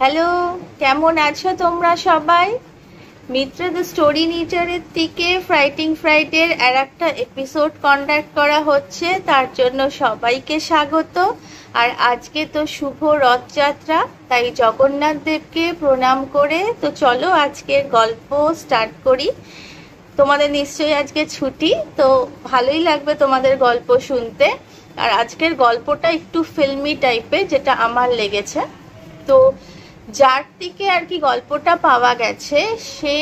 Hello, কেমন আছো তোমরা সবাই? মিত্র দ্য স্টোরি নিটারের থেকে ফ্রাইটিং ফ্রাইডের আর একটা এপিসোড কন্ডাক্ট করা হচ্ছে, তার জন্য সবাইকে স্বাগত। আর আজকে তো শুভ রথযাত্রা, তাই জগন্নাথ দেবকে প্রণাম করে তো চলো আজকের গল্প স্টার্ট করি। তোমাদের নিশ্চয়ই আজকে ছুটি, তো ভালোই লাগবে তোমাদের গল্প শুনতে। আর আজকের গল্পটা একটু ফিল্মি টাইপের, যেটা আমার লেগেছে। তো যার থেকে আর কি গল্পটা পাওয়া গেছে, সে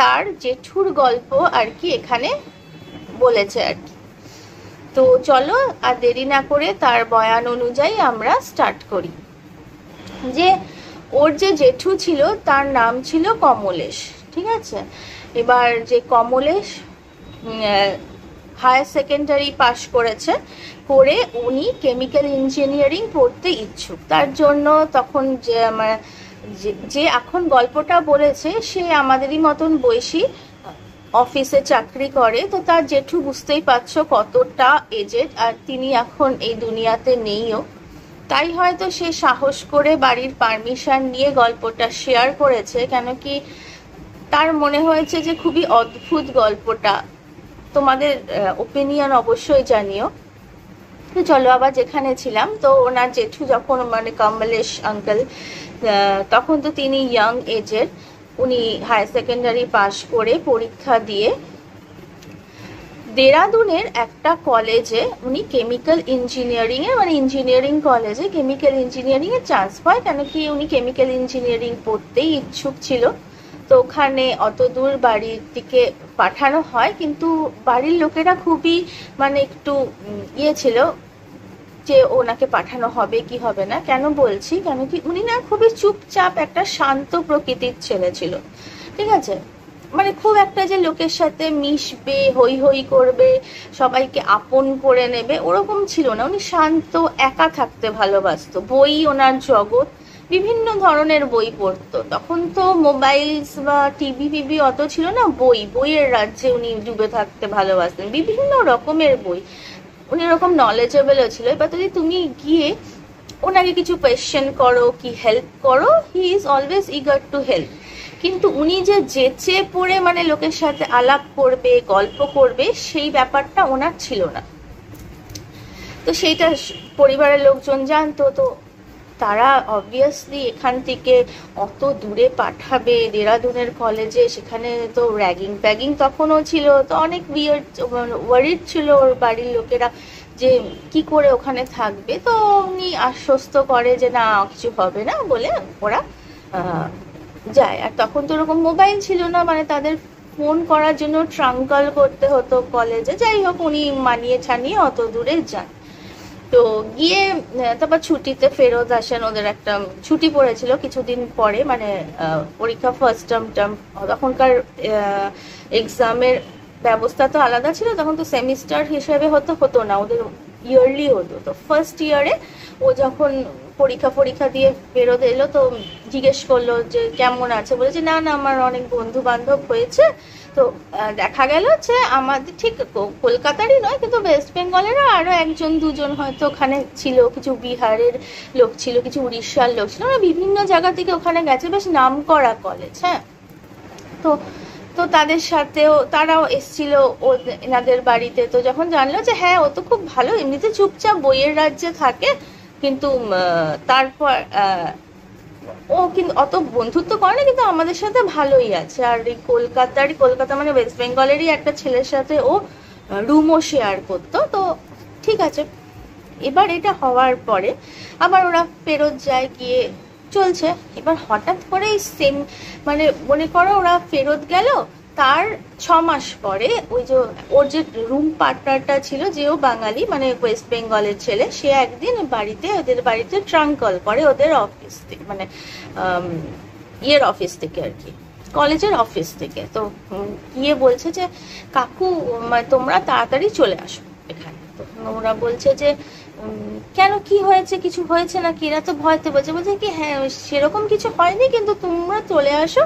তার জেঠুর গল্প আর কি এখানে বলেছে আর কি। তো চলো আর দেরি না করে তার বয়ান অনুযায়ী আমরা স্টার্ট করি। যে ওর যে জেঠু ছিল তার নাম ছিল কমলেশ, ঠিক আছে। এবার যে কমলেশ হায়ার সেকেন্ডারি পাশ করেছে, করে উনি কেমিক্যাল ইঞ্জিনিয়ারিং পড়তে ইচ্ছুক। তার জন্য তখন যে এখন গল্পটা বলেছে সে আমাদেরই মতন বয়সী, অফিসে চাকরি করে। তো তার জেঠু বুঝতেই পারছো কতটা এজেড, আর তিনি এখন এই দুনিয়াতে নেইও। তাই হয়তো সে সাহস করে বাড়ির পারমিশন নিয়ে গল্পটা শেয়ার করেছে, কেন কি তার মনে হয়েছে যে খুবই অদ্ভুত গল্পটা। তোমাদের ওপিনিয়ন অবশ্যই জানিও। তো চলো আবার যেখানে ছিলাম, তো ওনার জেঠু যখন কমলেশ আঙ্কেল, তখন তো তিনি ইয়াং এজের। উনি হায়ার সেকেন্ডারি পাশ করে পরীক্ষা দিয়ে দেরাদুনের একটা কলেজে উনি কেমিক্যাল ইঞ্জিনিয়ারিং এ ইঞ্জিনিয়ারিং কলেজে কেমিক্যাল ইঞ্জিনিয়ারিং এর চান্স পায়, কেন কি উনি কেমিক্যাল ইঞ্জিনিয়ারিং পড়তেই ইচ্ছুক ছিল। তো ওখানে অত দূর বাড়ির দিকে পাঠানো হয়, কিন্তু বাড়ির লোকেরা খুবই একটু ছিল যে ওনাকে পাঠানো হবে কি হবে না। কেন বলছি, কেন কি উনি না খুবই চুপচাপ একটা শান্ত প্রকৃতির ছেলে ছিল, ঠিক আছে। খুব একটা যে লোকের সাথে মিশবে, হই হই করবে, সবাইকে আপন করে নেবে, ওরকম ছিল না। উনি শান্ত, একা থাকতে ভালোবাসতো। বই ওনার জগৎ, বিভিন্ন ধরনের বই পড়তো। তখন তো মোবাইলস বা টিভি অত ছিল না, বইয়ের রাজ্যে উনি ডুবে থাকতে ভালোবাসতেন, বিভিন্ন রকমের বই। উনি এরকম নলেজেবলও ছিল। এবার যদি তুমি গিয়ে ওনাকে কিছু কোয়েশ্চেন করো, কি হেল্প করো, he is always eager to help. কিন্তু উনি যে যেচে পড়ে লোকের সাথে আলাপ করবে, গল্প করবে, সেই ব্যাপারটা ওনার ছিল না। তো সেইটা পরিবারের লোকজন জানতো। তো তারা অবভিয়াসলি এখান থেকে অত দূরে পাঠাবে দেরাদুনের কলেজে, সেখানে তো র্যাগিং ফ্যাগিং তখনও ছিল। তো অনেক ওয়ারিড ছিল ওর বাড়ির লোকেরা যে কি করে ওখানে থাকবে। তো উনি আশ্বস্ত করে যে না, কিছু হবে না বলে ওরা যায়। আর তখন তো ওরকম মোবাইল ছিল না, তাদের ফোন করার জন্য ট্রাঙ্ক কল করতে হতো কলেজে। যাই হোক, উনি মানিয়ে ছানিয়ে অত দূরে যান। তো গিয়ে তারপর ছুটিতে ফেরত আসেন। ওদের একটা ছুটি পড়েছিল কিছুদিন পরে, পরীক্ষা ফার্স্ট টার্ম। তখনকার এক্সামের ব্যবস্থা তো আলাদা ছিল, তখন তো সেমিস্টার হিসেবে হতো না, ওদের ইয়ারলি হতো। তো ফার্স্ট ইয়ারে ও যখন পরীক্ষা দিয়ে ফেরত এলো, তো জিজ্ঞেস করলো যে কেমন আছে। বলেছে না আমার অনেক বন্ধু বান্ধব হয়েছে। তো দেখা গেল যে আমাদের ঠিক কলকাতারই নয়, কিন্তু ওয়েস্ট বেঙ্গলেরও আরো একজন দুজন হয়তো ওখানে ছিল। কিছু বিহারের লোক ছিল, কিছু উড়িষ্যার লোক ছিল, বিভিন্ন জায়গা থেকে ওখানে গেছে। বেশ নাম করা কলেজ, হ্যাঁ। তো তাদের সাথেও তারাও এসছিল এনাদের বাড়িতে। তো যখন জানলো যে হ্যাঁ, ও তো খুব ভালো, এমনিতে চুপচাপ বইয়ের রাজ্যে থাকে, কিন্তু তারপর ও কিন্তু অত বন্ধুত্ব করে না, কিন্তু আমাদের সাথে ভালোই আছে। আর এই কলকাতা ওয়েস্ট বেঙ্গলেরই একটা ছেলের সাথে ও রুমও শেয়ার করতো। তো ঠিক আছে। এবার এটা হওয়ার পরে আবার ওরা ফেরত যায়, গিয়ে চলছে। এবার হঠাৎ করে সেম মনে করো ওরা ফেরত গেল, তার 6 মাস পরে ওর যে রুম পার্টনারটা ছিল, যেও বাঙালি, ওয়েস্ট বেঙ্গলের ছেলে, সে একদিন ওদের বাড়িতে ট্রাঙ্ক কল করে ওদের অফিস থেকে, অফিস থেকে আর কি, কলেজের অফিস থেকে। তো গিয়ে বলছে যে কাকু, তোমরা তাড়াতাড়ি চলে আসো এখানে। তো ওরা বলছে যে কেন, কি হয়েছে, কিছু হয়েছে নাকি? এরা তো ভয়তে বলছে কি হ্যাঁ সেরকম কিছু হয়নি, কিন্তু তোমরা চলে আসো,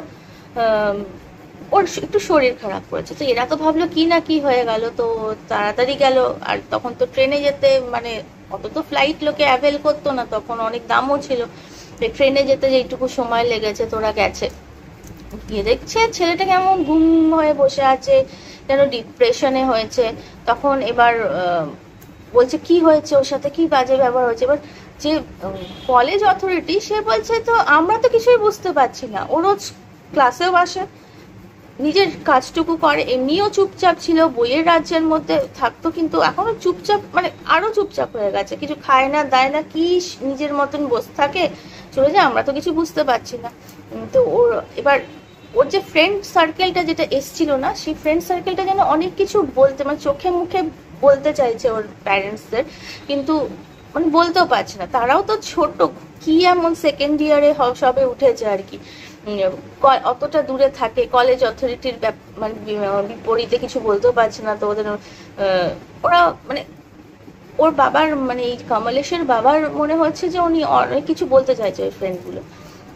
ওর একটু শরীর খারাপ করেছে। তো এরা তো ভাবলো কি না কি হয়ে গেল, তো তাড়াতাড়ি গেল। আর তখন তো ট্রেনে যেতে অত তো ফ্লাইট লোকে অ্যাভেল করতো না, তখন অনেক দামও ছিল। ট্রেনে যেতে যেটুকু সময় লেগেছে তোরা গেছে, গিয়ে দেখছে ছেলেটা কেমন ঘুম হয়ে বসে আছে, যেন ডিপ্রেশনে হয়েছে। তখন এবার বলছে কি হয়েছে, ওর সাথে কি বাজে ব্যবহার হয়েছে। এবার যে কলেজ অথরিটি সে বলছে তো আমরা তো কিছুই বুঝতে পারছি না, ও রোজ ক্লাসেও আসে, নিজের কাজটুকু করে, এমনিও চুপচাপ ছিল, বইয়ের রাজ্যের মধ্যে থাকতো, কিন্তু এখনো চুপচাপ, মানে আরো চুপচাপ হয়ে গেছে, কিছু খায় না দায় না, কি নিজের মতন বসে থাকে, চলে যায়, আমরা তো কিছু বুঝতে পারছি না। তো ওর এবার ওর যে ফ্রেন্ড সার্কেলটা যেটা এসছিল না, সেই ফ্রেন্ড সার্কেলটা যেন অনেক কিছু বলতে, মানে চোখে মুখে বলতে চাইছে ওর প্যারেন্টসদের, কিন্তু মানে বলতেও পারছে না, তারাও তো ছোট, কি এমন সেকেন্ড ইয়ারে সবে উঠেছে আর কি, অতটা দূরে থাকে, কলেজ অথরিটির মানে বিপরীতে কিছু বলতেও পারছে না। তো ওদের ওরা মানে ওর বাবার, মানে এই কমলেশের বাবার মনে হচ্ছে যে উনি অনেক কিছু বলতে চাইছে ওই ফ্রেন্ডগুলো।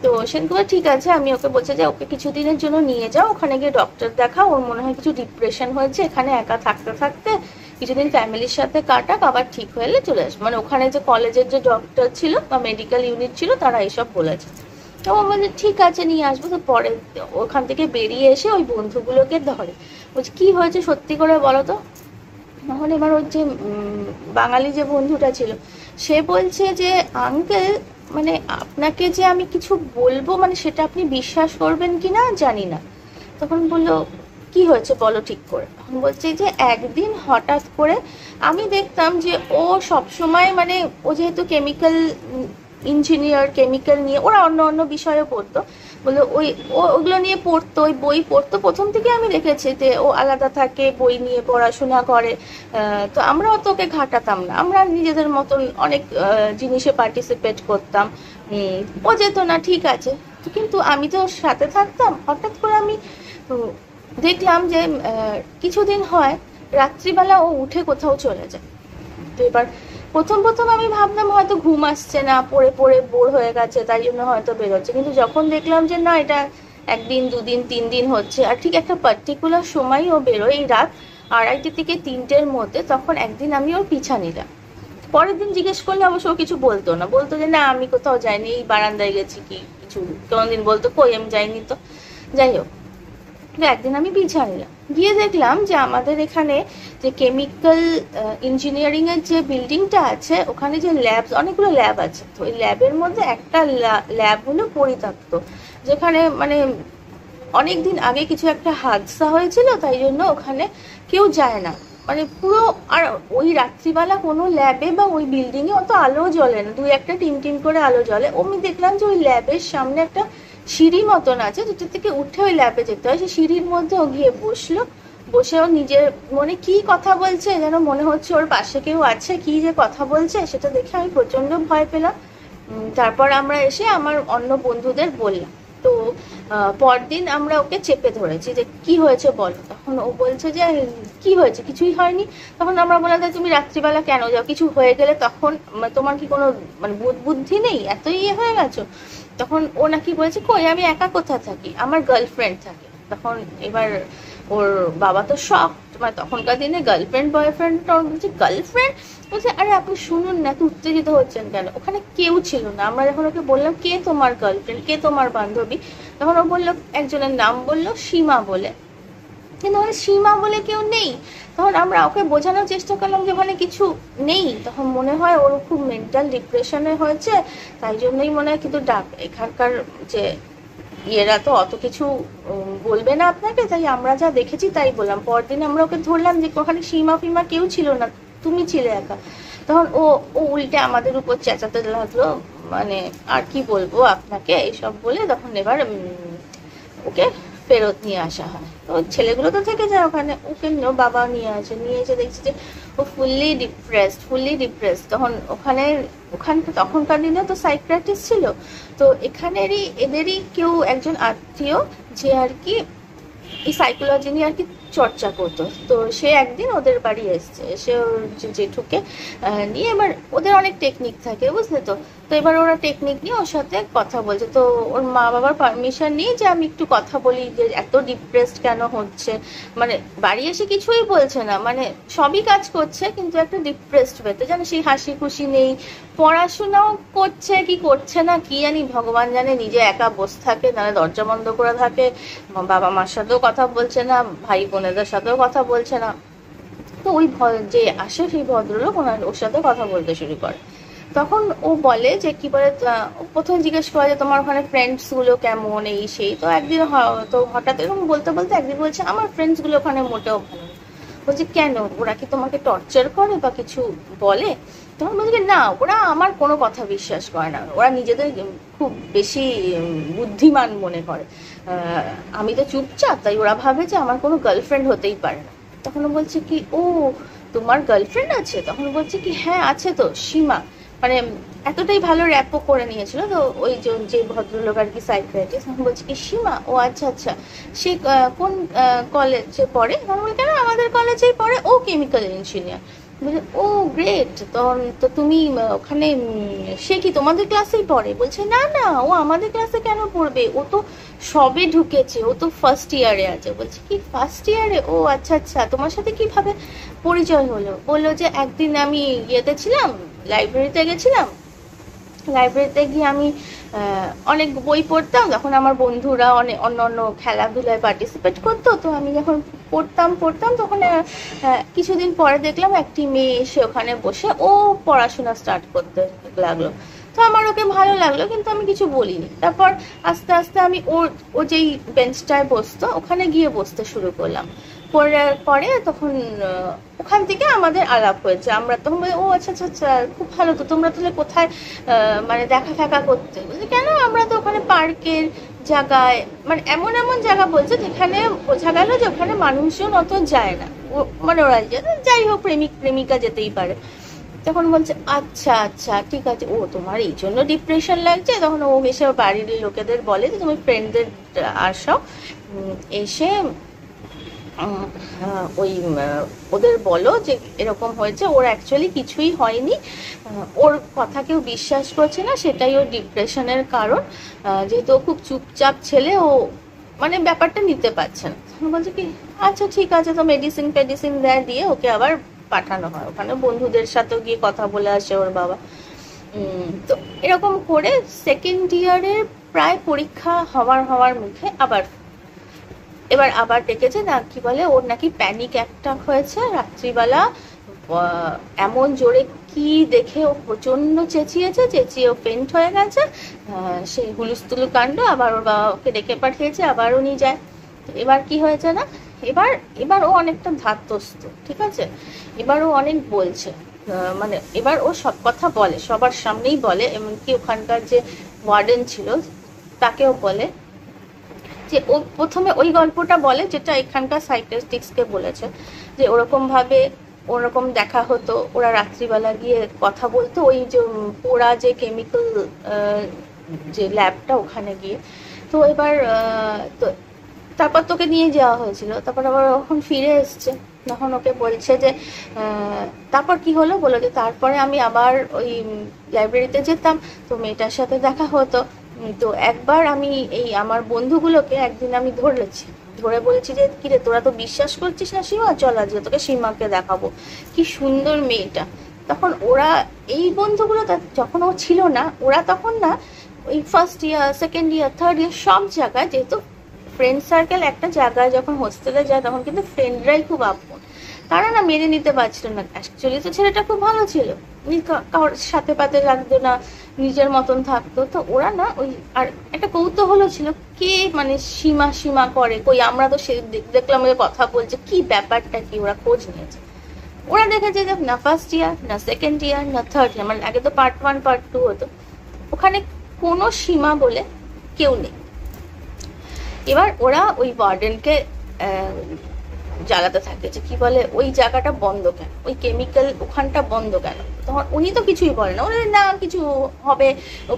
তো সেগুলো ঠিক আছে, আমি ওকে বলছি যে ওকে কিছুদিনের জন্য নিয়ে যাও, ওখানে গিয়ে ডক্টর দেখাও, ওর মনে হয় কিছু ডিপ্রেশন হয়েছে, এখানে একা থাকতে থাকতে কিছুদিন ফ্যামিলির সাথে কাটাক, আবার ঠিক হলে চলে আসবে। মানে ওখানে যে কলেজের যে ডক্টর ছিল বা মেডিকেল ইউনিট ছিল তারা এইসব বলেছে। তো ও বলছে ঠিক আছে নিয়ে আসবো। তো পরে ওখান থেকে বেরিয়ে এসে ওই বন্ধুগুলোকে ধরে, বলছে কি হয়েছে সত্যি করে বলো তো। তখন এবার ওর যে বাঙালি যে বন্ধুটা ছিল সে বলছে যে আঙ্কেল, মানে আপনাকে যে আমি কিছু বলবো, মানে সেটা আপনি বিশ্বাস করবেন কি না জানি না। তখন বললো কি হয়েছে বলো ঠিক করে। তখন বলছে যে একদিন হঠাৎ করে আমি দেখতাম যে ও সবসময়, মানে ও যেহেতু কেমিক্যাল ইঞ্জিনিয়ার, কেমিক্যাল নিয়ে ওরা অন্য অন্য বিষয়ে পড়তো, বলে ওগুলো নিয়ে পড়তো, ওই বই পড়তো, প্রথম থেকে আমি দেখেছি যে ও আলাদা থাকে, বই নিয়ে পড়াশোনা করে। তো আমরা অত ওকে ঘাটাতাম না, আমরা নিজেদের মতন অনেক জিনিসে পার্টিসিপেট করতাম। ও যেত না ঠিক আছে, কিন্তু আমি তো ওর সাথে থাকতাম। হঠাৎ করে আমি দেখলাম যে কিছুদিন হয় রাত্রিবেলা ও উঠে কোথাও চলে যায়। তো এবার প্রথম প্রথম আমি ভাবলাম হয়তো ঘুম আসছে না, পড়ে পড়ে বোর হয়ে গেছে, তাই জন্য হয়তো বেরোচ্ছে। কিন্তু যখন দেখলাম যে না, এটা একদিন দুদিন 3 দিন হচ্ছে, আর ঠিক একটা পার্টিকুলার সময় ও বেরোয়, এই রাত 2:30 থেকে 3টের মধ্যে, তখন একদিন আমি ওর পিছা নিলাম। পরের দিন জিজ্ঞেস করলে অবশ্য ও কিছু বলতো না, বলতো যে না আমি কোথাও যাইনি, এই বারান্দায় গেছি কি কিছু, কোনোদিন বলতো কই আমি যাইনি। তো যাই হোক, একদিন আমি পিছা নিলাম, গিয়ে দেখলাম যে আমাদের এখানে যে কেমিক্যাল ইঞ্জিনিয়ারিং এর যে বিল্ডিংটা আছে, ওখানে যে ল্যাব, অনেকগুলো ল্যাব আছে, তো ওই ল্যাবের মধ্যে একটা ল্যাব হলো পরিত্যক্ত, যেখানে মানে অনেকদিন আগে কিছু একটা হাদসা হয়েছিল, তাই জন্য ওখানে কেউ যায় না, মানে পুরো। আর ওই রাত্রিবেলা কোনো ল্যাবে বা ওই বিল্ডিং এ অত আলো জ্বলে না, 2-1টা টিম টিম করে আলো জ্বলে। আমি দেখলাম যে ওই ল্যাবের সামনে একটা সিঁড়ি মতন আছে, যেটা থেকে উঠে ওই ল্যাবে যেতে হয়, সেই সিঁড়ির মধ্যে ও গিয়ে বসলো, বসে ও নিজের মনে কি কথা বলছে, যেন মনে হচ্ছে ওর পাশে কেউ আছে, কি যে কথা বলছে সেটা দেখে আমি প্রচন্ড ভয় পেলাম। তারপর আমরা এসে আমার অন্য বন্ধুদের বললাম। তো পরদিন আমরা ওকে চেপে ধরেছি যে কি হয়েছে বলো। তখন ও বলছে যে কি হয়েছে, কিছুই হয়নি। তখন আমরা বললাম যে তুমি রাত্রিবেলা কেন যাও, কিছু হয়ে গেলে তখন তোমার কি কোনো মানে বুদ্ধি নেই, এত ইয়ে হয়ে গেছো। তখন ও নাকি বলেছে কই আমি একা কোথা থাকি, আমার গার্লফ্রেন্ড থাকে। তখন এবার ওর বাবা তো শক, মানে তখনকার দিনে গার্লফ্রেন্ড বয়ফ্রেন্ড, বলছে গার্লফ্রেন্ড, বলছে আরে আপনি শুনুন না, এত উত্তেজিত হচ্ছেন কেন, ওখানে কেউ ছিল না। আমরা যখন ওকে বললাম কে তোমার গার্লফ্রেন্ড, কে তোমার বান্ধবী, তখন ও বললো একজনের নাম বললো সীমা বলে, কিন্তু ওখানে সীমা বলে কেউ নেই। তখন আমরা ওকে বোঝানোর চেষ্টা করলাম যে ওখানে কিছু নেই। তখন মনে হয় ওর খুব মেন্টাল ডিপ্রেশনে হয়েছে, তাই জন্যই মনে হয়। কিন্তু এখানকার যে ইয়েরা তো অত কিছু বলবে না আপনাকে, তাই আমরা যা দেখেছি তাই বললাম। পরদিন আমরা ওকে ধরলাম যে ওখানে সীমা ফিমা কেউ ছিল না, তুমি ছিলে একা। তখন ও উল্টে আমাদের উপর চেঁচাতে লাগলো, মানে আর কি বলবো আপনাকে এইসব বলে। তখন এবার ওকে ফেরত নিয়ে আসা হয়। তো ছেলেগুলো তো থেকে যায় ওখানে, ওকে বাবা নিয়ে এসে দেখছি যে ও ফুললি ডিপ্রেসড। তখন তখনকার দিনে তো সাইকিয়াট্রিস্ট ছিল, তো এদেরই কেউ একজন আত্মীয় যে আর কি এই সাইকোলজি নিয়ে আর কি চর্চা করতো। তো সে একদিন ওদের বাড়ি এসছে, এসে ওর জেঠুকে নিয়ে, এবার ওদের অনেক টেকনিক থাকে বুঝলে তো। তো এবার ওরা টেকনিক নিয়ে ওর সাথে কথা বলছে। তো ওর মা বাবার পারমিশন নিয়ে যে আমি একটু কথা বলি, যে এত ডিপ্রেসড কেন হচ্ছে, মানে বাড়ি এসে কিছুই বলছে না, মানে সবই কাজ করছে কিন্তু একটা ডিপ্রেসড হয়েতে, যেন সেই হাসি খুশি নেই। পড়াশোনাও করছে কি করছে না কি জানি, ভগবান জানে। নিজে একা বসে থাকে, নাহলে দরজা বন্ধ করে থাকে, বাবা মার সাথেও কথা বলছে না, ভাই বোনেদের সাথেও কথা বলছে না। তো ওই যে আসে সেই ভদ্রলোক ওর সাথে কথা বলতে শুরু করে। তখন ও বলে যে কি বলে, প্রথমে জিজ্ঞেস করে যে তোমার ওখানে ফ্রেন্ডস গুলো কেমন, এই সেই। তো একদিন তো হঠাৎ এরকম বলতে বলতে একদিন বলছে আমার ফ্রেন্ডস গুলো ওখানে মোটেও ভালো না। বলছে কেন, ওরা কি তোমাকে টর্চার করে বা কিছু বলে? তখন বলছে না, ওরা আমার কোনো কথা বিশ্বাস করে না, ওরা নিজেদের খুব বেশি বুদ্ধিমান মনে করে, আমি তো চুপচাপ, তাই ওরা ভাবে যে আমার কোনো গার্লফ্রেন্ড হতেই পারে না। তখন বলছে কি ও তোমার গার্লফ্রেন্ড আছে? তখন বলছে কি হ্যাঁ আছে তো, সীমা। মানে এতটাই ভালো র্যাপও করে নিয়েছিল। তো ওই যে ভদ্রলোক আর কি সাইকিয়াট্রিস্ট, তখন বলছে কি সীমা, ও আচ্ছা আচ্ছা, সে কোন কলেজে পড়ে? তখন বলি কেন, আমাদের কলেজেই পড়ে, ও কেমিক্যাল ইঞ্জিনিয়ার। বলছে ও গ্রেট, তখন তো তুমি ওখানে সে কি তোমাদের ক্লাসেই পড়ে? বলছে না না, ও আমাদের ক্লাসে কেন পড়বে, ও তো সবে ঢুকেছে, ও তো ফার্স্ট ইয়ারে আছে। বলছে কি ফার্স্ট ইয়ারে? ও আচ্ছা আচ্ছা, তোমার সাথে কিভাবে পরিচয় হলো? বললো যে একদিন আমি ইয়েতে ছিলাম, লাইব্রেরিতে গেছিলাম, লাইব্রেরিতে গিয়ে আমি অনেক বই পড়তাম, তখন আমার বন্ধুরা অনেক অন্য অন্য খেলাধুলায় পার্টিসিপেট করতো। তো আমি যখন পড়তাম তখন কিছুদিন পরে দেখলাম একটি মেয়ে এসে ওখানে বসে ও পড়াশোনা স্টার্ট করতে লাগলো। তো আমার ওকে ভালো লাগলো, কিন্তু আমি কিছু বলিনি। তারপর আস্তে আস্তে আমি ও যেই বেঞ্চটায় বসতো ওখানে গিয়ে বসতে শুরু করলাম। পরে তখন ওখান থেকে আমাদের আলাপ হয়েছে। আমরা তখন ও আচ্ছা আচ্ছা আচ্ছা, খুব ভালো তো, তোমরা তাহলে কোথায় মানে দেখা ফেকা করতে? বলছে কেন, আমরা তো ওখানে পার্কের জায়গায়, মানে এমন এমন জায়গা বলছে যেখানে বোঝা গেল যে ওখানে মানুষজন অত যায় না, মানে ওরা যাই হোক প্রেমিক প্রেমিকা যেতেই পারে। তখন বলছে আচ্ছা আচ্ছা ঠিক আছে, ও তোমার এই জন্য ডিপ্রেশন লাগছে? তখন ও এসে বাড়ির লোকেদের বলে যে তুমি ফ্রেন্ডদের আসো, এসে ওই ওদের বলো যে এরকম হয়েছে। ওর অ্যাকচুয়ালি কিছুই হয়নি, ওর কথা কেউ বিশ্বাস করছে না, সেটাই ওর ডিপ্রেশনের কারণ। যেহেতু ও খুব চুপচাপ ছেলে, ও মানে ব্যাপারটা নিতে পারছে না। বলছে কি আচ্ছা ঠিক আছে, তো মেডিসিন ফেডিসিন দিয়ে ওকে আবার পাঠানো হয় ওখানে, বন্ধুদের সাথেও গিয়ে কথা বলে আসে ওর বাবা। তো এরকম করে সেকেন্ড ইয়ারের প্রায় পরীক্ষা হওয়ার মুখে এবার আবার ডেকেছে না, কি বলে ওর নাকি প্যানিক অ্যাটাক হয়েছে রাত্রিবেলা, এমন জোরে কি দেখে ও প্রচন্ড চেঁচিয়ে ও ফেন্ট হয়ে গেছে। সেই হুলুস্থুলু কাণ্ড, আবার ওর বাবাকে ডেকে পাঠিয়েছে, আবার উনি যায়। এবার কি হয়েছে না, এবার ও অনেকটা ধাতস্থ, ঠিক আছে, এবার ও অনেক বলছে, মানে এবার ও সব কথা বলে, সবার সামনেই বলে, এমনকি ওখানকার যে ওয়ার্ডেন ছিল তাকেও বলে। যে ও প্রথমে ওই গল্পটা বলে যেটা এখানকার সাইকিয়াট্রিস্টকে বলেছে, যে ওরকম দেখা হতো, ওরা রাত্রিবেলা গিয়ে কথা বলতো ওই যে পোড়া যে কেমিক্যাল যে ল্যাবটা ওখানে গিয়ে। তো এবার তো তারপর তোকে নিয়ে যাওয়া হয়েছিল, তারপর আবার যখন ফিরে এসছে তখন ওকে বলছে যে তারপর কি হলো, বলো যে তারপরে আমি আবার ওই লাইব্রেরিতে যেতাম, তো মেয়েটার সাথে দেখা হতো। তো একবার আমি এই আমার বন্ধুগুলোকে একদিন আমি ধরে বলেছি যে কিরে তোরা তো বিশ্বাস করছিস না সীমা, চল আজকে তোকে সীমাকে দেখাবো, কি সুন্দর মেয়েটা। তখন ওরা এই বন্ধুগুলো যখন ও ছিল না, ওরা তখন না ওই first year second year third year সব জায়গায়, যেহেতু ফ্রেন্ড সার্কেল একটা জায়গায় যখন হোস্টেলে যায় তখন কিন্তু ফ্রেন্ডরাই খুব আপন, তারা না মেনে নিতে পারছিল না। অ্যাকচুয়ালি তো ছেলেটা খুব ভালো ছিল, কারোর সাথে পাতে লাগতো না, নিজের মতন থাকতো। তো ওরা না ওই আর একটা কৌতূহল ছিল, কে মানে সীমা করে, কই আমরা তো সে দেখলাম কথা বলছে, কি ব্যাপারটা কি, ওরা খোঁজ নিয়েছে। ওরা দেখেছে যে না ফার্স্ট ইয়ার না সেকেন্ড ইয়ার না থার্ড ইয়ার, মানে আগে তো পার্ট 1 পার্ট 2 হতো, ওখানে কোনো সীমা বলে কেউ নেই। এবার ওরা ওই ওয়ার্ডেনকে জ্বালাতে থাকে যে কি বলে ওই জায়গাটা বন্ধ কেন, ওই কেমিক্যাল ওখানটা বন্ধ কেন। তখন উনি তো কিছুই বলে না, বলে না কিছু হবে,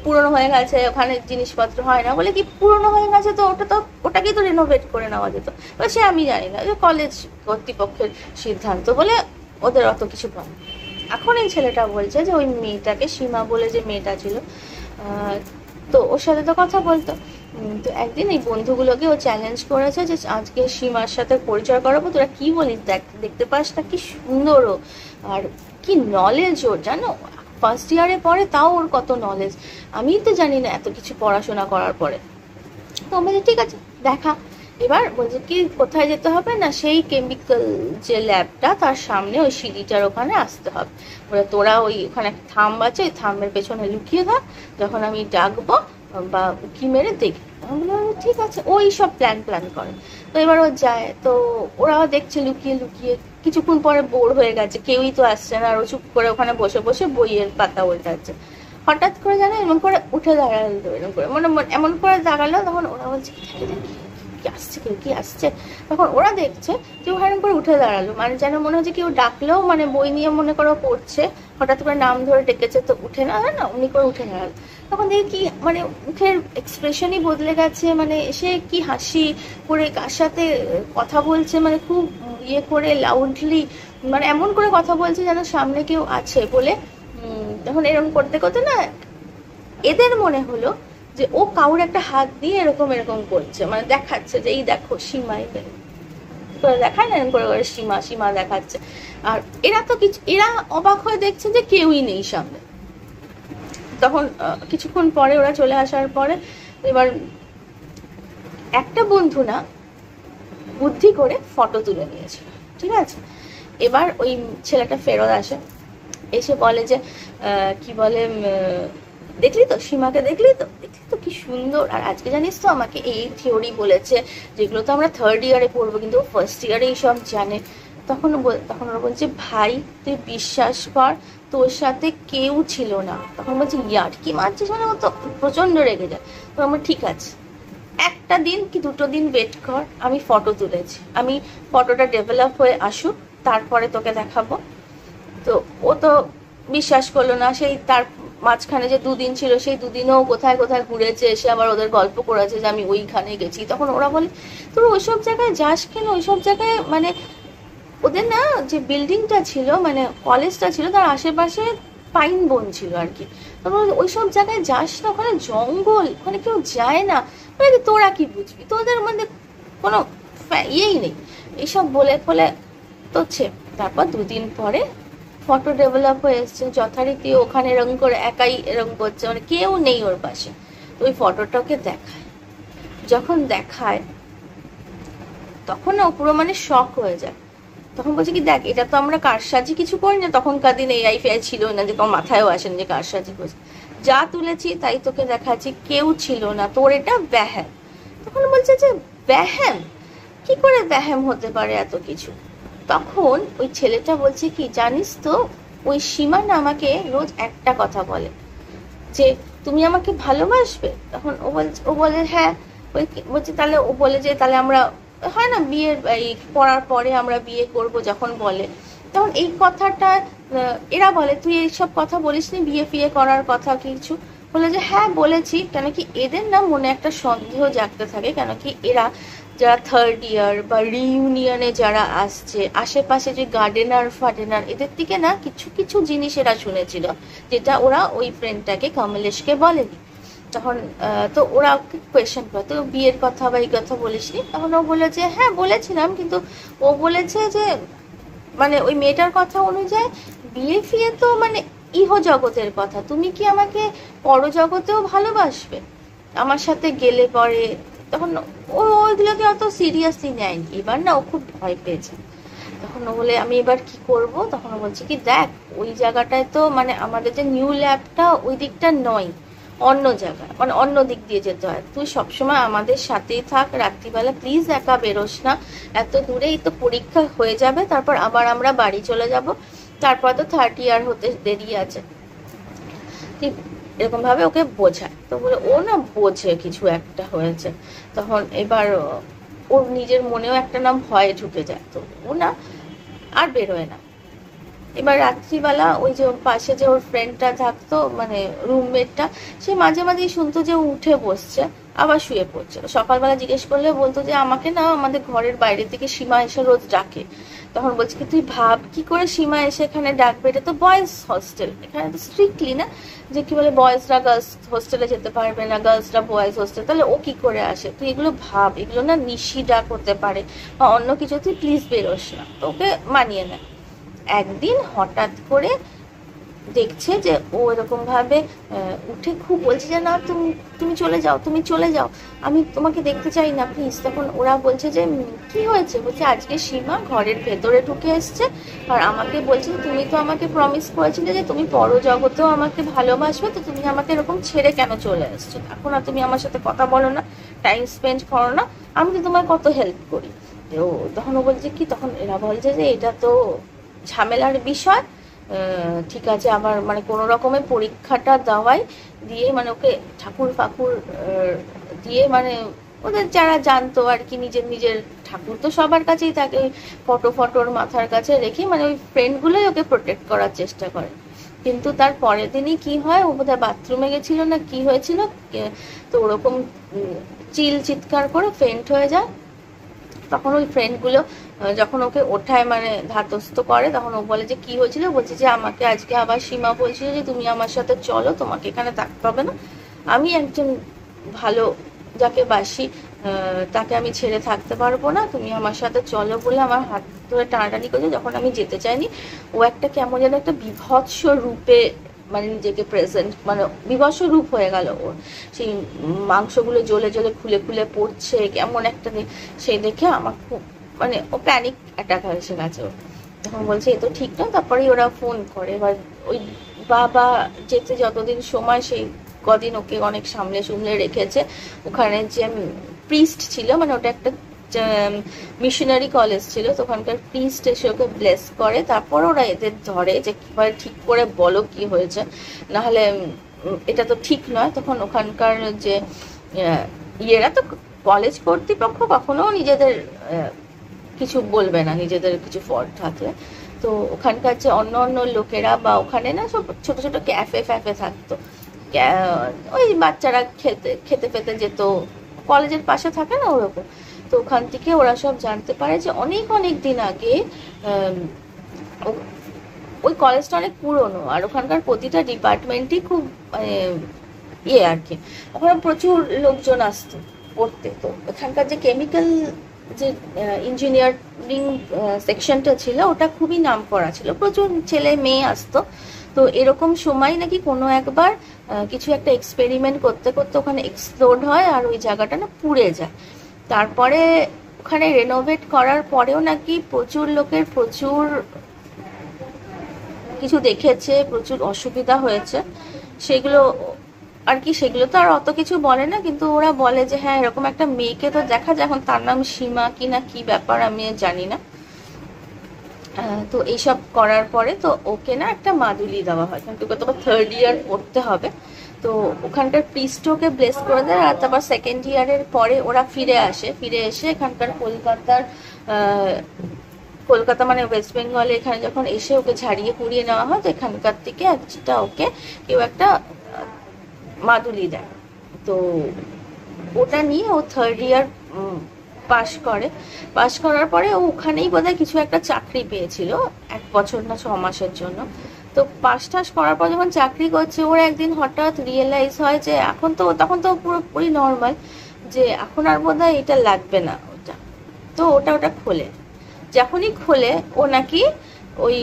পুরনো হয়ে গেছে, ওখানে জিনিসপত্র হয় না। বলে কি পুরনো হয়ে গেছে, তো ওটাকেই তো রেনোভেট করে নেওয়া যেত। সে আমি জানি না, যে কলেজ কর্তৃপক্ষের সিদ্ধান্ত বলে ওদের অত কিছু বলে। এখন এই ছেলেটা বলছে যে ওই মেয়েটাকে, সীমা বলে যে মেয়েটা ছিল, তো ওর সাথে তো কথা বলতো। তো একদিন এই বন্ধুগুলোকে ও চ্যালেঞ্জ করেছে যে আজকে সীমার সাথে পরিচয় করাবো, তোরা কি বলিস, দেখতে পাস না কি সুন্দর ও, আর কি নলেজ ওর, জানো ফার্স্ট ইয়ারে পড়ে, তাও ওর কত নলেজ, আমি তো জানি না এত কিছু পড়াশোনা করার পরে। তো বলছি ঠিক আছে দেখা। এবার বলছে কি কোথায় যেতে হবে না, সেই কেমিক্যাল যে ল্যাবটা তার সামনে ওই সিঁড়িটার ওখানে আসতে হবে। বলে তোরা ওখানে একটা থাম্ব আছে, ওই থাম্বের পেছনে লুকিয়ে থাক, যখন আমি ডাকবো বা উকি মেরে দেখি। আমি বললাম ঠিক আছে, ওই সব প্ল্যান করে। তো এবার ও যায়, তো ওরাও দেখছে লুকিয়ে লুকিয়ে। কিছুক্ষণ পরে বোর হয়ে গেছে, কেউই তো আসছে না, আর ও চুপ করে ওখানে বসে বসে বইয়ের পাতা উল্টাচ্ছে। হঠাৎ করে জানো এমন করে উঠে দাঁড়ালো, এরকম করে মানে এমন করে দাঁড়ালো। তখন ওরা বলছে কি আসছে, কেউ কি আসছে। তখন ওরা দেখছে যে ওখানে করে উঠে দাঁড়ালো, মানে যেন মনে হচ্ছে কেউ ডাকলেও, মানে বই নিয়ে মনে করো পড়ছে, হঠাৎ করে নাম ধরে ডেকেছে তো উঠে না, না উনি করে উঠে দাঁড়ালো। তখন দেখি কি মানে মুখের এক্সপ্রেশনই বদলে গেছে, মানে সে কি হাসি করে কার সাথে কথা বলছে, মানে খুব ইয়ে করে লাউডলি, মানে এমন করে কথা বলছে যেন সামনে কেউ আছে বলে। তখন এরকম করতে করতে না এদের মনে হলো যে ও কাউর একটা হাত দিয়ে এরকম এরকম করছে, মানে দেখাচ্ছে যে এই দেখো সীমা, করে দেখায় না এরকম করে সীমা দেখাচ্ছে। আর এরা তো এরা অবাক হয়ে দেখছে যে কেউই নেই সামনে। তখন কিছুক্ষণ পরে ওরা চলে আসার পরে এবার একটা বন্ধু না বুদ্ধি করে ফটো তুলে নিয়েছিল, ঠিক আছে। এবার ওই ছেলেটা ফেরত আসে, এসে বলে যে কি বলে দেখলি তো সীমাকে, দেখলি তো কি সুন্দর। আর আজকে জানিস তো আমাকে এই থিওরি বলেছে, যেগুলো তো আমরা থার্ড ইয়ারে পড়বো, কিন্তু ফার্স্ট ইয়ারে এইসব জানে। তখন ওরা বলছে ভাই তুই বিশ্বাস কর, তোর সাথে কেউ ছিল না। তখন বলছে ইয়ার কি মারছিস, মানে ও তো প্রচন্ড রেগে যায়। তো আমার ঠিক আছে, একটা দিন কি দুটো দিন ওয়েট কর, আমি ফটো তুলেছি, আমি ফটোটা ডেভেলপ হয়ে আসুক তারপরে তোকে দেখাবো। তো ও তো বিশ্বাস করলো না। সেই তার মাঝখানে যে দুদিন ছিল, সেই দুদিনও কোথায় কোথায় ঘুরেছে, এসে আবার ওদের গল্প করেছে যে আমি ওইখানে গেছি। তখন ওরা বলে তোর ওইসব জায়গায় যাস কেন, ওইসব জায়গায় মানে ওদের না যে বিল্ডিংটা ছিল, মানে কলেজটা ছিল, তার আশেপাশে পাইন বন ছিল আর কি। তারপর ওইসব জায়গায় যাস না, ওখানে জঙ্গল, ওখানে কেউ যায় না। মানে তোরা কি বুঝবি, তোদের মধ্যে কোনো ইয়েই নেই, এইসব বলে ফলে তোছে। তারপর দুদিন পরে ফটো ডেভেলপ হয়ে এসছে, যথারীতি ওখানে এরকম করে একাই এরকম করছে, মানে কেউ নেই ওর পাশে। ওই ফটোটাকে দেখায়, যখন দেখায় তখন না পুরো মানে শক হয়ে যায়। তখন বলছে কি দেখ এটা তো আমরা কারসাজি কিছু করি না, তখনকার দিনে এআই ফেআই ছিল না, যে তোমার মাথায়ও আসেন যে কারসাজি করছে, যা তুলেছি তাই তোকে দেখাচ্ছি, কেউ ছিল না, তোর এটা ব্যাহম। তখন বলছে যে ব্যাহম, কি করে ব্যাহম হতে পারে এত কিছু। তখন ওই ছেলেটা বলছে কি জানিস তো, ওই সীমা না আমাকে রোজ একটা কথা বলে যে তুমি আমাকে ভালোবাসবে। তখন ও বলে হ্যাঁ। বলছে তাহলে ও বলে যে তাহলে আমরা হয় না বিয়ের এই পড়ার পরে আমরা বিয়ে করব যখন বলে, তখন এই কথাটা এরা বলে তুই এইসব কথা বলিসনি বিয়ে ফিয়ে করার কথা কিছু। বলে যে হ্যাঁ বলেছি, কেন কি এদের না মনে একটা সন্দেহ জাগতে থাকে, কেন কি এরা যারা থার্ড ইয়ার বা রিইউনিয়নে যারা আসছে, আশেপাশে যে গার্ডেনার ফার্ডেনার এদের থেকে না কিছু কিছু জিনিস এরা শুনেছিল, যেটা ওরা ওই ফ্রেন্ডটাকে কমলেশকে বলেনি। তখন তো ওরা কোয়েশ্চেন করে তো বিয়ের কথা বা এই কথা বলিসনি। তখন ও বলেছে হ্যাঁ বলেছিলাম, কিন্তু ও বলেছে যে মানে ওই মেয়েটার কথা অনুযায়ী বিয়ে ফিয়ে তো মানে ইহ জগতের কথা, তুমি কি আমাকে পরজগতেও ভালোবাসবে আমার সাথে গেলে পরে। তখন ও ওইগুলোকে অত সিরিয়াসলি নেয়নি। এবার না ও খুব ভয় পেয়েছে। তখন ও বলে আমি এবার কি করব। তখন ও বলছে কি দেখ ওই জায়গাটায় তো মানে আমাদের যে নিউ ল্যাবটা ওই দিকটা নয়, অন্য জায়গায়, মানে অন্য দিক দিয়ে যেতে হয়। তুই সবসময় আমাদের সাথেই থাক, রাত্রিবেলা প্লিজ একা বেরোস না, এত দূরেই তো পরীক্ষা হয়ে যাবে, তারপর আবার আমরা বাড়ি চলে যাব, তারপর তো থার্ড ইয়ার হতে দেরি আছে। ঠিক এরকম ভাবে ওকে বোঝায়। তো বলে ও না বোঝে কিছু একটা হয়েছে। তখন এবার ওর নিজের মনেও একটা নাম ভয়ে ঢুকে যায়, তো ও না আর বেরোয় না। এবার রাত্রিবেলা ওই যে ওর পাশে যে ওর ফ্রেন্ডটা থাকতো, মানে রুমমেটটা, সে মাঝে মাঝেই শুনতো যে ও উঠে বসছে আবার শুয়ে পড়ছে। সকালবেলা জিজ্ঞেস করলে বলতো যে আমাকে না আমাদের ঘরের বাইরে থেকে সীমা এসে রোজ ডাকে। তখন বলছি কি তুই ভাব কি করে সীমা এসে এখানে ডাকবে, এটা তো বয়েজ হস্টেল, এখানে তো স্ট্রিক্টলি না যে কি বলে বয়েজরা গার্লস হোস্টেলে যেতে পারবে না, গার্লসরা বয়েজ হোস্টেল, তাহলে ও কি করে আসে, তুই এগুলো ভাব, এগুলো না নিশি ডাক হতে পারে বা অন্য কিছু, তুই প্লিজ বেরোস না। তো ওকে মানিয়ে নেয়। একদিন হঠাৎ করে দেখছে যে ও এরকম ভাবে উঠে খুব বলছে যে না তুমি তুমি চলে যাও, তুমি চলে যাও, আমি তোমাকে দেখতে চাই না প্লিজ। তখন ওরা বলছে যে কি হয়েছে, বলছে আজকে সীমা ঘরের ভেতরে ঢুকে এসছে আর আমাকে বলছে তুমি তো আমাকে প্রমিস করেছিলে যে তুমি পরজগতেও আমাকে ভালোবাসবে, তো তুমি আমাকে এরকম ছেড়ে কেন চলে এসছো, এখন আর তুমি আমার সাথে কথা বলো না, টাইম স্পেন্ড করো না, আমি তো তোমার কত হেল্প করি। তো তখন ও বলছে কি, তখন এরা বলছে যে এটা তো ঝামেলার বিষয়, ঠিক আছে, আবার মানে কোনো রকমের পরীক্ষাটা দেওয়াই দিয়ে মানে ওকে ঠাকুর ফাকুর দিয়ে, মানে ওদের যারা জানতো আর কি, নিজের নিজের ঠাকুর তো সবার কাছেই থাকে, ওই ফটোর মাথার কাছে রেখে মানে ওই ফ্রেন্ডগুলোই ওকে প্রোটেক্ট করার চেষ্টা করে। কিন্তু তার পরের দিনই কি হয়, ও বোধহয় বাথরুমে গেছিল না কি হয়েছিল, তো ওরকম চিৎকার করে ফেন্ট হয়ে যায়। তখন ওই ফ্রেন্ডগুলো যখন ওকে ওঠায় মানে ধাতস্থ করে, তখন ও বলে যে কি হয়েছিল, বলছে যে আমাকে আজকে আবার সীমা বলছিল যে তুমি আমার সাথে চলো, তোমাকে এখানে থাকতে হবে না, আমি একজন ভালো যাকে বাসি তাকে আমি ছেড়ে থাকতে পারবো না, তুমি আমার সাথে চলো বলে আমার হাত ধরে টানাটানি করছে। যখন আমি যেতে চাইনি, ও একটা কেমন যেন একটা বিভৎস রূপে মানে নিজেকে প্রেজেন্ট, মানে বিভৎস রূপ হয়ে গেল ওর, সেই মাংসগুলো জ্বলে জ্বলে খুলে খুলে পড়ছে কেমন একটা, সেই দেখে আমার খুব মানে ও প্যানিক অ্যাটাক হয়েছে গেছে ওর। তখন বলছে এ তো ঠিক না। তারপরেই ওরা ফোন করে, এবার ওই বাবা যেতে যতদিন সময় সেই কদিন ওকে অনেক সামলে সুমলে রেখেছে। ওখানে যে প্রিস্ট ছিল, মানে ওটা একটা মিশনারি কলেজ ছিল, তো ওখানকার প্রিস্ট এসে ওকে ব্লেস করে, তারপর ওরা এদের ধরে যে কিভাবে ঠিক করে বলো কি হয়েছে, নাহলে এটা তো ঠিক নয়। তখন ওখানকার যে ইয়েরা তো, কলেজ কর্তৃপক্ষ কখনো নিজেদের কিছু বলবে না, নিজেদের কিছু ফল্ট থাকলে। তো ওখানকার যে অন্য অন্য লোকেরা বা ওখানে না সব ছোট ছোট ক্যাফে ফ্যাফে থাকতো, ওই বাচ্চারা খেতে খেতে পেতে যেত, কলেজের পাশে থাকে না ওরকম। তো ওখান থেকে ওরা সব জানতে পারে যে অনেক অনেক দিন আগে ওই কলেজটা অনেক পুরনো, আর ওখানকার প্রতিটা ডিপার্টমেন্টই খুব মানে ইয়ে আর কি, ওখানে প্রচুর লোকজন আসতো পড়তে। তো ওখানকার যে কেমিক্যাল যে ইঞ্জিনিয়ারিং সেকশনটা ছিল ওটা খুবই নাম করা ছিল, প্রচুর ছেলে মেয়ে আসতো। তো এরকম সময় নাকি কোনো একবার কিছু একটা এক্সপেরিমেন্ট করতে করতে ওখানে এক্সপ্লোড হয় আর ওই জায়গাটা না পুড়ে যায়। তারপরে ওখানে রেনোভেট করার পরেও নাকি প্রচুর লোকের প্রচুর কিছু দেখেছে, প্রচুর অসুবিধা হয়েছে, সেগুলো আর কি, সেগুলো তো আর অত কিছু বলে না, কিন্তু ওরা বলে যে হ্যাঁ এরকম একটা মেয়েকে তো দেখা যায়, এখন তার নাম সীমা কি না কি ব্যাপার আমি জানি না। তো এইসব করার পরে তো ওকে না একটা মাদুলি দেওয়া হয়, কিন্তু ওকে তোমার 3rd ইয়ার পড়তে হবে। তো ওখানকার প্রিস্ট ওকে ব্লেস করে দেয়, আর তারপর 2nd ইয়ারের পরে ওরা ফিরে আসে, ফিরে এসে এখানকার কলকাতা মানে ওয়েস্ট বেঙ্গলে এখানে যখন এসে ওকে ঝাড়িয়ে পুড়িয়ে নেওয়া হয়, তো এখানকার থেকে একটা ওকে কেউ একটা মাদুলি দেয়। তো ওটা নিয়ে ও 3rd ইয়ার পাশ করে, পাশ করার পরে ও ওখানেই বোধহয় কিছু একটা চাকরি পেয়েছিল 1 বছর না 6 মাসের জন্য। তো পাশ টাশ করার পর যখন চাকরি করছে, ওর একদিন হঠাৎ রিয়েলাইজ হয় যে এখন তো, তখন তো পুরোপুরি নর্মাল, যে এখন আর বোধহয় এটা লাগবে না ওটা। তো ওটা খোলে, যখনই খোলে ও নাকি ওই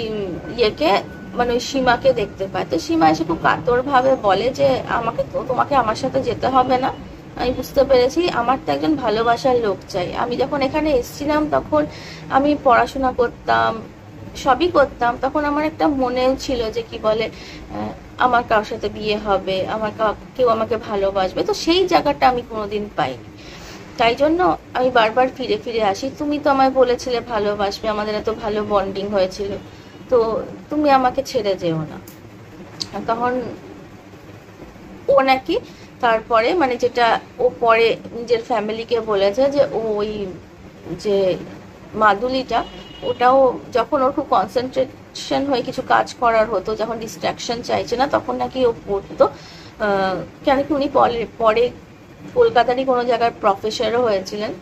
ইয়েকে মানে ওই সীমাকে দেখতে পায়। তো সীমা এসে খুব কাতর ভাবে বলে যে আমাকে তো, তোমাকে আমার সাথে যেতে হবে না, আমি বুঝতে পেরেছি, আমার তো একজন ভালোবাসার লোক চাই। আমি যখন এখানে এসেছিলাম তখন আমি পড়াশোনা করতাম, সবই করতাম, তখন আমার একটা মনেও ছিল যে কি বলে আমার কারোর সাথে বিয়ে হবে, আমার কেউ আমাকে ভালোবাসবে, তো সেই জায়গাটা আমি কোনোদিন পাইনি। তাই জন্য আমি বারবার ফিরে ফিরে আসি, তুমি তো আমায় বলেছিলে ভালোবাসবে, আমাদের এত ভালো বন্ডিং হয়েছিল, তো তুমি আমাকে ছেড়ে যেও না। তখন ও নাকি তারপরে মানে যেটা ও পরে নিজের ফ্যামিলিকে বলেছে যে ওই যে মাদুলিটা, ওটাও যখন ওর খুব কনসেন্ট্রেট ডিস্ট্রাকশন হয়ে কিছু কাজ করার হতো, যখন ডিস্ট্রাকশন চাইছে না তখন নাকি ও পড়তো। কেন কি উনি পরে পরে কলকাতারই কোনো জায়গার প্রফেসরও হয়েছিলেন।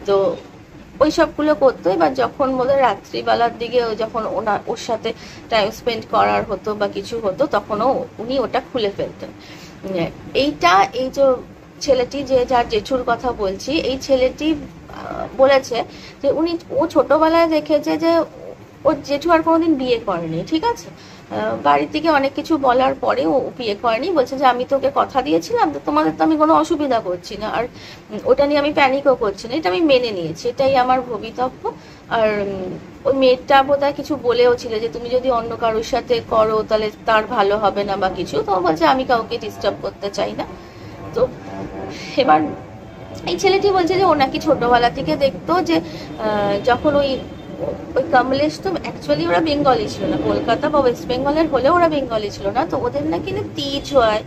তো ওই সবগুলো করতো। এবার যখন বোধহয় রাত্রিবেলার দিকে যখন ওর সাথে টাইম স্পেন্ড করার হতো বা কিছু হতো, তখনও উনি ওটা খুলে ফেলতেন। এইটা এই যে ছেলেটি, যে যার জেঠুর কথা বলছি, এই ছেলেটি বলেছে যে ও ছোটবেলায় দেখেছে যে ওর জেঠু আর কোনোদিন বিয়ে করেনি, ঠিক আছে। বাড়ির থেকে অনেক কিছু বলার পরে ও বিয়ে করেনি। বলছে যে আমি তোকে কথা দিয়েছিলাম, তো তোমাদের তো আমি কোনো অসুবিধা করছি না, আর ওটা নিয়ে আমি প্যানিকও করছি না, এটা আমি মেনে নিয়েছি, এটাই আমার ভবিতব্য। আর ওই মেয়েটা বোধহয় কিছু বলেও ছিল যে তুমি যদি অন্য কারোর সাথে করো তাহলে তার ভালো হবে না বা কিছু। তো বলছে আমি কাউকে ডিস্টার্ব করতে চাই না। তো এবার এই ছেলেটি বলছে যে ও নাকি ছোটবেলা থেকে দেখতো যে যখন ওই কমলেশ, তো অ্যাকচুয়ালি ওরা বেঙ্গলি ছিল না, কলকাতা বা ওয়েস্ট বেঙ্গলের হলেও ওরা বেঙ্গলি ছিল না। তো ওদের নাকি না তিজ হয়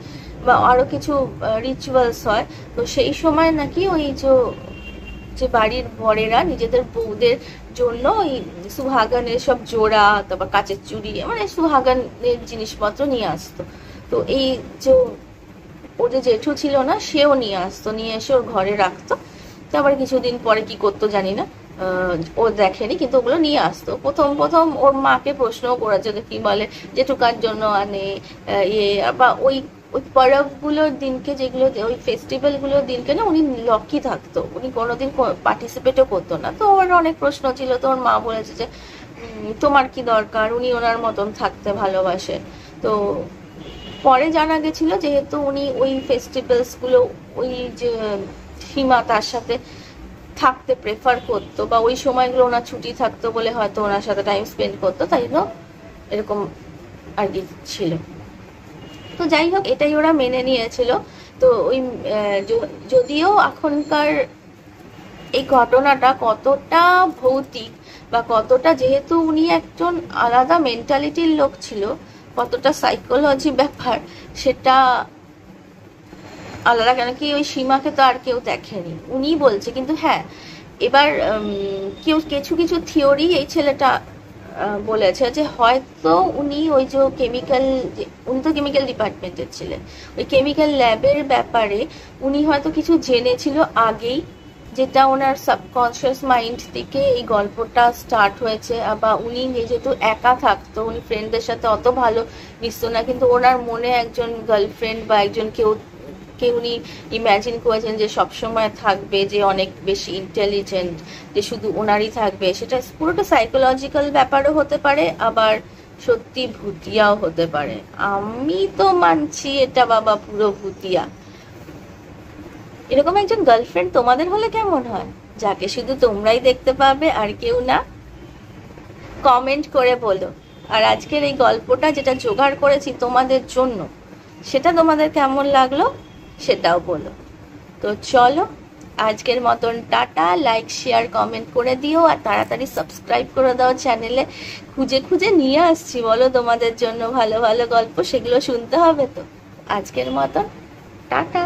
বা আরো কিছু রিচুয়ালস হয়। তো সেই সময় নাকি ওই যে বাড়ির বরেরা নিজেদের বউদের জন্য ওই সুহাগানের সব জোড়া, তারপর কাচের চুড়ি, মানে সুহাগানের জিনিসপত্র নিয়ে আসতো। তো এই যে ও যে জেঠু ছিল না, সেও নিয়ে আসতো, নিয়ে এসে ওর ঘরে রাখতো। তারপরে কিছুদিন পরে কি করতো জানি না, ও দেখেনি, কিন্তু ওগুলো নিয়ে আসতো। প্রথম প্রথম ওর মাকে প্রশ্নও করেছে যে কি বলে জেঠুকার জন্য আনে ইয়ে, বা ওই ওই পরবগুলোর দিনকে, যেগুলো ওই ফেস্টিভ্যালগুলোর দিনকে না উনি লক্ষ্মী থাকতো, উনি কোনোদিন পার্টিসিপেটও করতো না। তো ওর অনেক প্রশ্ন ছিল। তো ওর মা বলেছে যে তোমার কি দরকার, উনি ওনার মতন থাকতে ভালোবাসে। তো পরে জানা গেছিল যেহেতু উনি ওই ফেস্টিভ্যালসগুলো, ওই যে সীমা তার সাথে থাকতে প্রেফার করতো, বা ওই সময়গুলো ওনার ছুটি থাকতো বলে হয়তো ওনার সাথে টাইম স্পেন্ড করতো, তাই জন্য এরকম আর কি ছিল। তো যাই হোক, এটাই ওরা মেনে নিয়েছিল। তো ওই যদিও এখনকার এই ঘটনাটা কতটা ভৌতিক বা কতটা, যেহেতু উনি একজন আলাদা মেন্টালিটির লোক ছিল, কতটা সাইকোলজি ব্যাপার সেটা আলাদা। কেন কি ওই সীমাকে তো আর কেউ দেখেনি, উনি বলছে। কিন্তু হ্যাঁ, এবার কেউ কিছু কিছু থিওরি এই ছেলেটা বলেছে যে হয়তো উনি ওই যে কেমিক্যাল, উনি তো কেমিক্যাল ডিপার্টমেন্টের ছিলেন, ওই কেমিক্যাল ল্যাবের ব্যাপারে উনি হয়তো কিছু জেনেছিল আগেই, যেটা ওনার সাবকনসিয়াস মাইন্ড থেকে এই গল্পটা স্টার্ট হয়েছে। আবার উনি যেহেতু একা থাকতো, উনি ফ্রেন্ডদের সাথে অত ভালো মিশতো না, কিন্তু ওনার মনে একজন গার্লফ্রেন্ড বা একজন কেউ উনি ইম্যাজিন করেছেন যে সবসময় থাকবে, যে অনেক বেশি ইন্টেলিজেন্ট, যে শুধু ওনারই থাকবে। সেটা পুরোটা সাইকোলজিক্যাল ব্যাপারও হতে পারে, আবার সত্যি ভুতিয়াও হতে পারে। আমি তো মানছি এটা বাবা পুরো ভুতিয়া। এরকম একজন গার্লফ্রেন্ড তোমাদের হলে কেমন হয়, যাকে শুধু তোমরাই দেখতে পাবে আর কেউ না? কমেন্ট করে বলো। আর আজকের এই গল্পটা যেটা জোগাড় করেছি তোমাদের জন্য, সেটা তোমাদের কেমন লাগলো সেটাও বলো। তো চলো, আজকের মতন টাটা। লাইক শেয়ার কমেন্ট করে দিও, আর তাড়াতাড়ি সাবস্ক্রাইব করে দাও চ্যানেলে। খুঁজে খুঁজে নিয়ে আসছি বলো তোমাদের জন্য ভালো ভালো গল্প, সেগুলো শুনতে হবে। তো আজকের মতন টাটা।